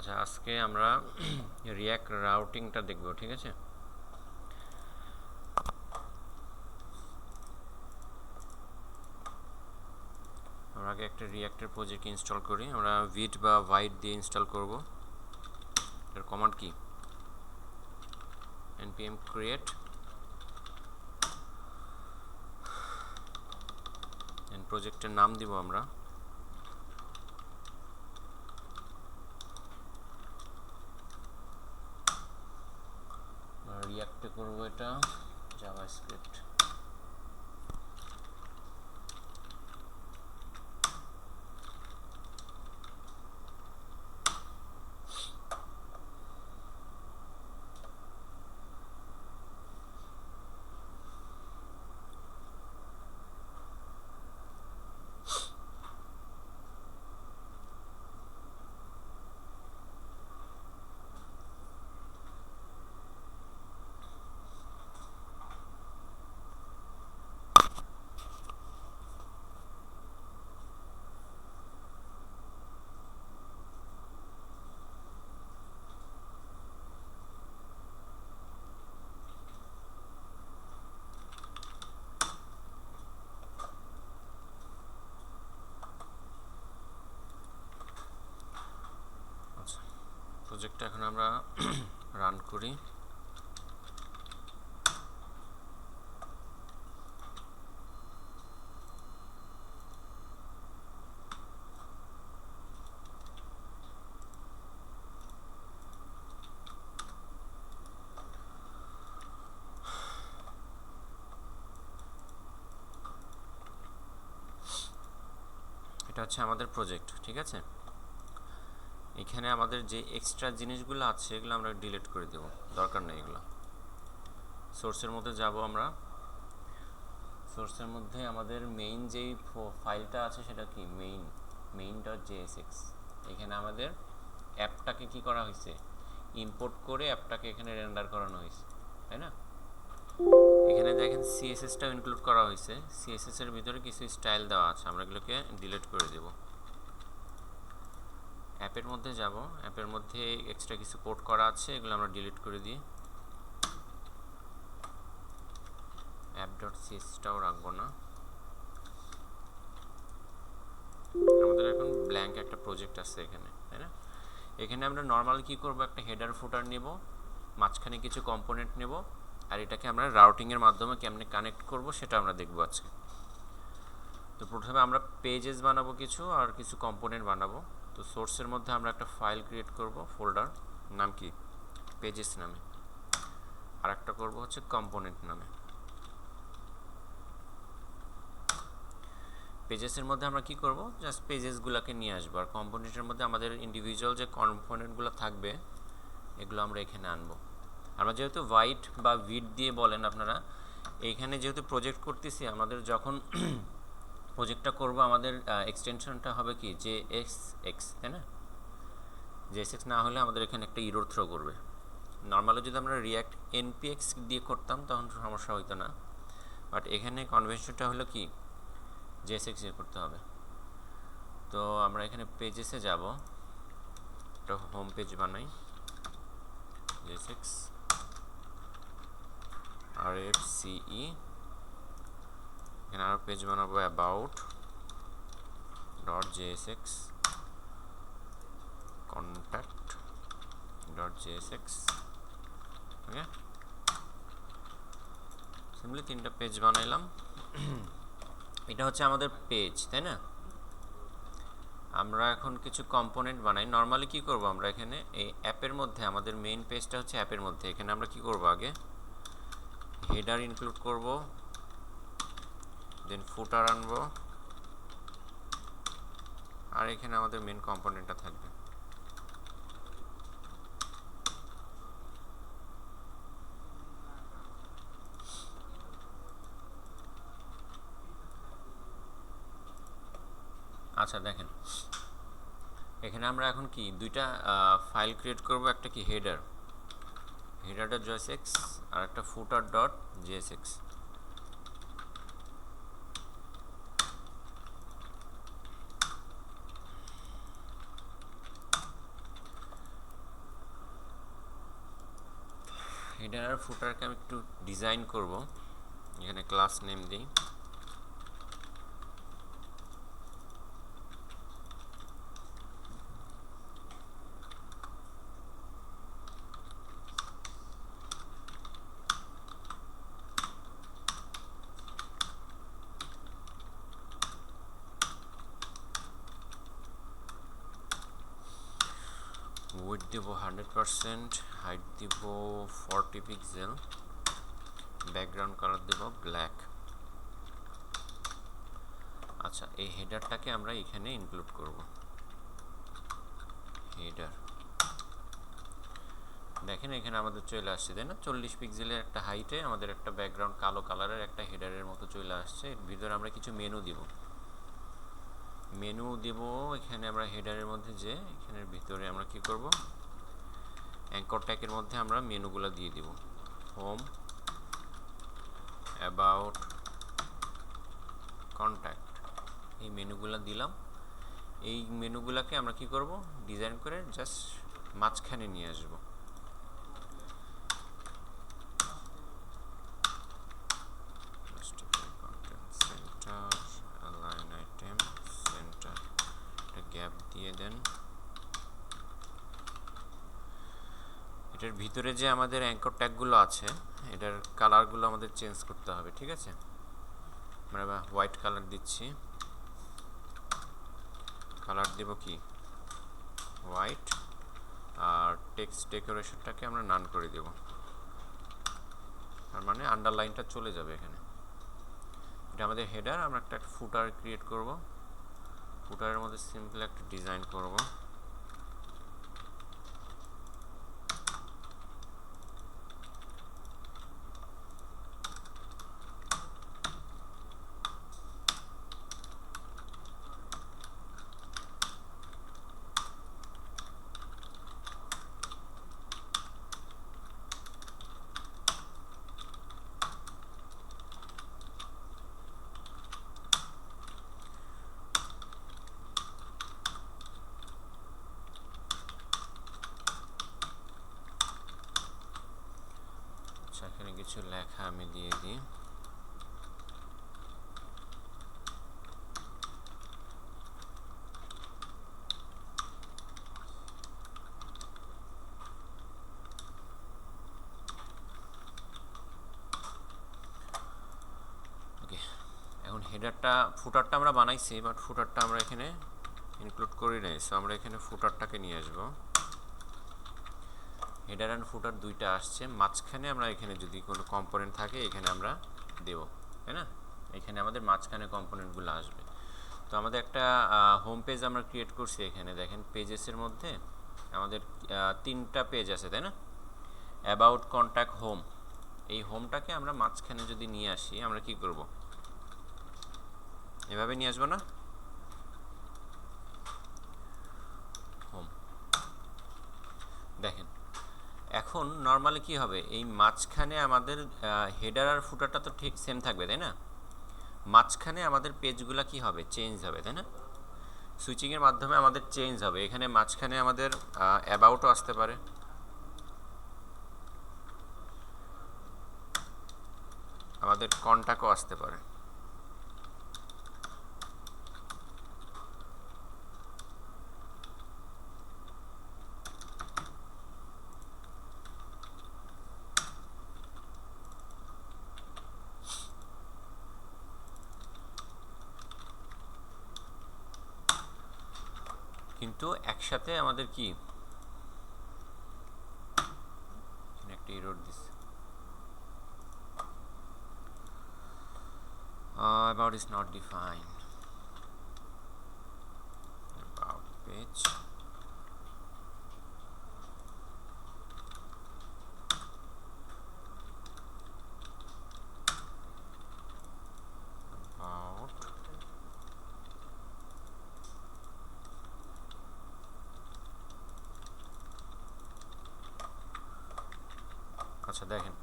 আচ্ছা, আজকে আমরা রিয়াক্ট রাউটিংটা দেখব, ঠিক আছে? আমরা আগে একটা রিয়াক্টের প্রজেক্ট ইনস্টল করি। আমরা ভিট বা ভাইট দিয়ে ইনস্টল করব। এর কমান্ড কি? npm create এন্ড প্রজেক্টের নাম দিব আমরা রিয়াক্টে করব এটা জাভাস্ক্রিপ্ট। আচ্ছা, প্রজেক্টটা এখন আমরা রান করি। এটা হচ্ছে আমাদের প্রজেক্ট, ঠিক আছে? এখানে আমাদের যে এক্সট্রা জিনিসগুলো আছে এগুলো আমরা ডিলিট করে দেব, দরকার নেই এগুলো। সোর্সের মধ্যে যাব আমরা। সোর্সের মধ্যে আমাদের মেইন যেই ফাইলটা আছে সেটা কি? main.jsx। এখানে আমাদের অ্যাপটাকে কি করা হয়েছে? ইম্পোর্ট করে অ্যাপটাকে এখানে রেন্ডার করানো হয়েছে, তাই না? এখানে দেখেন সিএসএসটাও ইনক্লুড করা হয়েছে। সিএসএস এর ভিতরে কিছু স্টাইল দেওয়া আছে, আমরা এগুলোকে ডিলিট করে দেব। অ্যাপের মধ্যে যাব, অ্যাপের মধ্যে এক্সট্রা কিছু কোড করা আছে, এগুলো আমরা ডিলিট করে দিই। app.csটাও রাখবো না। আমাদের এখন ব্ল্যাঙ্ক একটা প্রজেক্ট আছে এখানে, তাই না? এখানে আমরা নর্মালি কি করব? একটা হেডার ফুটার নেব, মাঝখানে কিছু কম্পোনেন্ট নেব, আর এটাকে আমরা রাউটিং এর মাধ্যমে কেমনে কানেক্ট করব সেটা আমরা দেখব আজকে। তো প্রথমে আমরা পেজেস বানাবো কিছু, আর কিছু কম্পোনেন্ট বানাবো। তো সোর্সের মধ্যে আমরা একটা ফাইল ক্রিয়েট করব, ফোল্ডার নাম কি? পেজেস নামে। আর একটা করব হচ্ছে কম্পোনেন্ট নামে। পেজেসের মধ্যে আমরা কি করব? জাস্ট পেজেসগুলোকে নিয়ে আসবো, আর কম্পোনেন্টের মধ্যে আমাদের ইন্ডিভিজুয়াল যে কম্পোনেন্টগুলো থাকবে এগুলো আমরা এখানে আনবো। আমরা যেহেতু হোয়াইট বা ভিট দিয়ে বলেন আপনারা, এইখানে যেহেতু প্রজেক্ট করতেছি, আমাদের যখন প্রজেক্টটা করব আমাদের এক্সটেনশনটা হবে কি? JSX, তাই না? JSX না হলে আমাদের এখানে একটা ইরর থ্রো করবে। নর্মালি যদি আমরা রিয়াক্ট npx দিয়ে করতাম তখন সমস্যা হইতো না, বাট এখানে কনভেনশনটা হলো কি? JSX দিয়ে করতে হবে। তো আমরা এখানে পেজেসে যাব, একটা হোম পেজ বানাই, JSX RFCE। এখানে আরো পেজ বানাবো about.jsx contact.jsx। ওকে, সিম্পলি তিনটা পেজ বানাইলাম। এটা হচ্ছে আমাদের পেজ, তাই না? আমরা এখন কিছু কম্পোনেন্ট বানাই। নর্মালি কি করব? আমরা এখানে এই অ্যাপের মধ্যে, আমাদের মেইন পেজটা হচ্ছে অ্যাপের মধ্যে, এখানে আমরা কি করব? আগে হেডার ইনক্লুড করব, দেন ফুটার আনবো, আর এখানে আমাদের মেইন কম্পোনেন্টটা থাকবে। আচ্ছা দেখেন, এখানে আমরা এখন কি দুইটা ফাইল ক্রিয়েট করব, একটা কি header.jsx আর একটা footer.jsx। হেডার আর ফুটারকে আমি একটু ডিজাইন করব, এখানে ক্লাস নেম দিই। উইথ দিব 100%, হাইট দিব 40 পিক্সেল, ব্যাকগ্রাউন্ড কালার দেব ব্ল্যাক। আচ্ছা, এই হেডারটাকে আমরা এখানে ইনক্লুড করব। হেডার দেখেন এখানে আমাদের চলে আসছে, তাই না? 40 পিক্সেলের একটা হাইটে আমাদের একটা ব্যাকগ্রাউন্ড কালো কালারের একটা হেডারের মতো চলে আসছে। এর ভিতরে আমরা কিছু মেনু দিব। এখানে আমরা হেডারের মধ্যে যে এখানের ভিতরে আমরা কি করব, অ্যাঙ্কর ট্যাগের মধ্যে আমরা মেনুগুলো দিয়ে দিব। হোম, অ্যাবাউট, কন্ট্যাক্ট, এই মেনুগুলো দিলাম। এই মেনুগুলোকে আমরা কি করব, ডিজাইন করে জাস্ট মাঝখানে নিয়ে আসব। গ্যাপ দিয়ে দেন। এটার ভিতরে যে আমাদের অ্যাঙ্কর ট্যাগগুলো আছে, এটার কালারগুলো আমাদের চেঞ্জ করতে হবে, ঠিক আছে? আমরা হোয়াইট কালার দিচ্ছি। কালার দেব কি, হোয়াইট। আর টেক্সট ডেকোরেশনটাকে আমরা নান করে দেব, তার মানে আন্ডারলাইনটা চলে যাবে এখানে। এটা আমাদের হেডার। আমরা একটা ফুটার ক্রিয়েট করব। ফুটারের মধ্যে সিম্পল একটা ডিজাইন করব। এখানে কিছু লেখা আমি দিয়ে দিই। ওকে, এখন ফুটারটা আমরা বানাইছি, বাট ফুটারটা আমরা এখানে ইনক্লুড করি নাই। সো আমরা এখানে ফুটারটাকে নিয়ে আসব। হেডার অ্যান্ড ফুটার দুইটা আসছে, মাঝখানে আমরা এখানে যদি কোনো কম্পোনেন্ট থাকে এখানে আমরা দেব, তাই না? এখানে আমাদের মাঝখানে কম্পোনেন্টগুলো আসবে। তো আমাদের একটা হোম পেজ আমরা ক্রিয়েট করছি। এখানে দেখেন পেজেসের মধ্যে আমাদের 3টা পেজ আছে, তাই না? About, contact, home. এই হোমটাকে আমরা মাঝখানে যদি নিয়ে আসি, আমরা কি করব, এভাবে নিয়ে আসবো না? হোম দেখেন এখন নর্মালি কি হবে, এই মাঝখানে আমাদের হেডার আর ফুটারটা তো ঠিক সেম থাকবে, তাই না? মাঝখানে আমাদের পেজগুলো কি হবে, চেঞ্জ হবে, তাই না? সুইচিংয়ের মাধ্যমে আমাদের চেঞ্জ হবে। এখানে মাঝখানে আমাদের অ্যাবাউটও আসতে পারে, আমাদের কন্ট্যাক্টও আসতে পারে। কিন্তু একসাথে আমাদের কি একটা এরর দিচ্ছে, about is not defined, about page, about, আচ্ছা দেখেন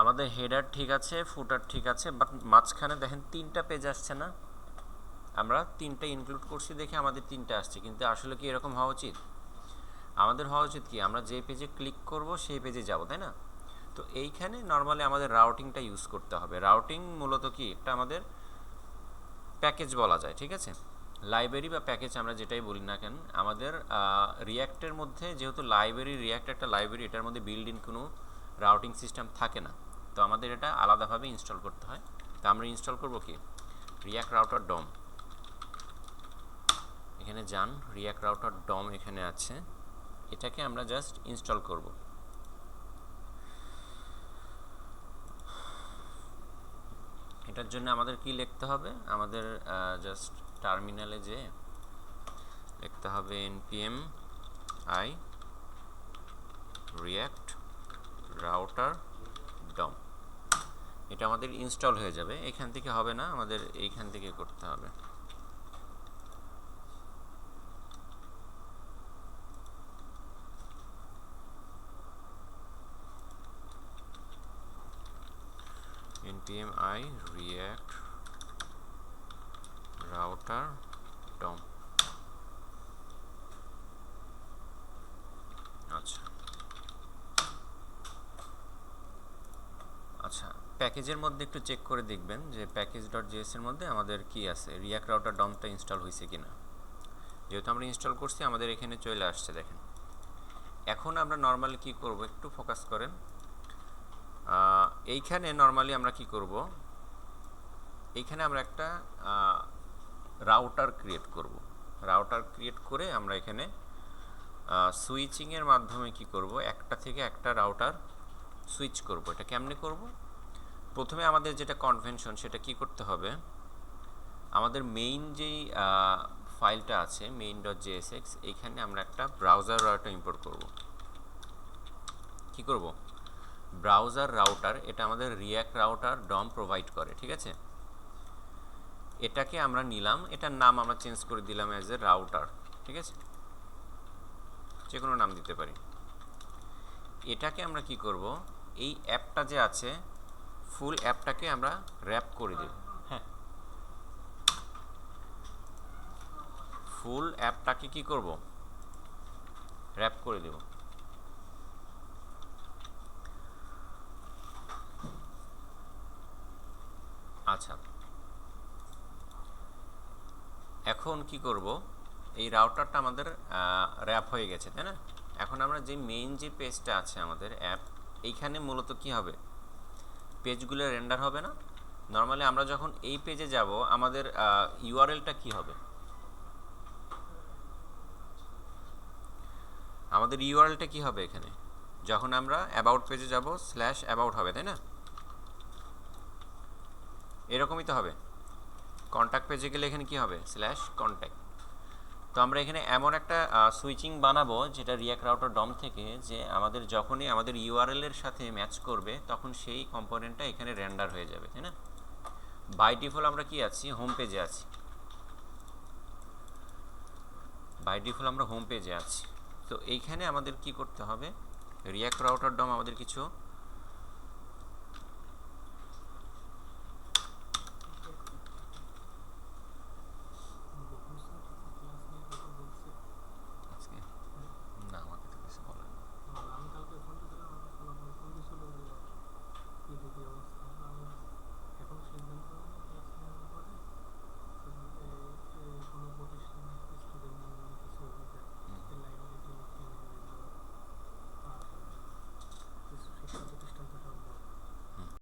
আমাদের হেডার ঠিক আছে, ফুটার ঠিক আছে, বাট মাঝখানে দেখেন 3টা পেজ আসছে না? আমরা 3টা ইনক্লুড করছি দেখে আমাদের 3টা আসছে, কিন্তু আসলে কি এরকম হওয়া উচিত? আমাদের হওয়া উচিত কি, আমরা যে পেজে ক্লিক করব সেই পেজে যাব, তাই না? তো এইখানে নর্মালি আমাদের রাউটিংটা ইউজ করতে হবে। রাউটিং মূলত কি একটা আমাদের প্যাকেজ বলা যায়, ঠিক আছে, লাইব্রেরি বা প্যাকেজ আমরা যেটাই বলি না কেন, আমাদের রিয়্যাক্টের মধ্যে যেহেতু রিয়্যাক্ট একটা লাইব্রেরি, এটার মধ্যে বিল্ড ইন কোনো রাউটিং সিস্টেম থাকে না, তো আমাদের এটা আলাদাভাবে ইনস্টল করতে হয়। তো আমরা ইনস্টল করব কি, রিয়্যাক্ট রাউটার ডম, এখানে যান, রিয়্যাক্ট রাউটার ডম এখানে আছে, এটাকে আমরা জাস্ট ইনস্টল করব। এটার জন্য আমাদের কি লিখতে হবে, আমাদের জাস্ট টার্মিনালে যে লিখতে হবে npm i react router dom, এটা আমাদের ইনস্টল হয়ে যাবে। এখান থেকে হবে না, আমাদের এইখান থেকে করতে হবে। npm i react router dom। আচ্ছা আচ্ছা, প্যাকেজের মধ্যে একটু চেক করে দেখবেন যে প্যাকেজ.js এর মধ্যে আমাদের কি আছে, রিয়্যাক্ট রাউটার ডমটা ইনস্টল হয়েছে কিনা। যেহেতু আমরা ইনস্টল করছি, আমাদের এখানে চলে আসছে, দেখেন। এখন আমরা নর্মালি কি করব, একটু ফোকাস করেন। এইখানে নর্মালি আমরা কি করব, এইখানে আমরা একটা রাউটার ক্রিয়েট করব। রাউটার ক্রিয়েট করে আমরা এখানে সুইচিংয়ের মাধ্যমে কি করব, একটা থেকে একটা রাউটার সুইচ করব। এটা কেমনে করব, প্রথমে আমাদের যেটা কনভেনশন সেটা কি করতে হবে, আমাদের মেইন যেই ফাইলটা আছে main.jsx, এইখানে আমরা একটা ব্রাউজার রাউটার ইম্পোর্ট করব। কি করব, ব্রাউজার রাউটার, এটা আমাদের রিয়্যাক্ট রাউটার ডম প্রোভাইড করে, ঠিক আছে। এটাকে আমরা নিলাম, এটার নাম আমরা চেঞ্জ করে দিলাম অ্যাজ এ রাউটার, ঠিক আছে, যে কোনো নাম দিতে পারি। এটাকে আমরা কি করব, এই অ্যাপটা যে আছে ফুল অ্যাপটাকে আমরা র্যাপ করে দেব। হ্যাঁ, ফুল অ্যাপটাকে কি করব, র্যাপ করে দেব। আচ্ছা, এখন কি করব, এই রাউটারটা আমাদের র্যাপ হয়ে গেছে, তাই না। এখন আমরা যে মেইন যে পেজটা আছে আমাদের অ্যাপ, এইখানে মূলত কি হবে, পেজগুলো রেন্ডার হবে না। নর্মালি আমরা যখন এই পেজে যাব, আমাদের ইউআরএলটা কি হবে, আমাদের ইউআরএলটা কি হবে এখানে, যখন আমরা অ্যাবাউট পেজে যাব /about হবে, তাই না, এরকমই তো হবে। কন্ট্যাক্ট পেজে গেলে এখানে কি হবে, /contact। তো আমরা এখানে এমন একটা সুইচিং বানাবো যেটা রিয়্যাক্ট রাউটার ডম থেকে, যে আমাদের যখনই আমাদের ইউআরএল এর সাথে ম্যাচ করবে তখন সেই কম্পোনেন্টটা এখানে রেন্ডার হয়ে যাবে, তাই না। বাই ডিফল্ট আমরা কি আছি, হোম পেজে আছি, বাই ডিফল্ট আমরা হোম পেজে আছি। তো এইখানে আমাদের কি করতে হবে, রিয়্যাক্ট রাউটার ডম আমাদের কিছু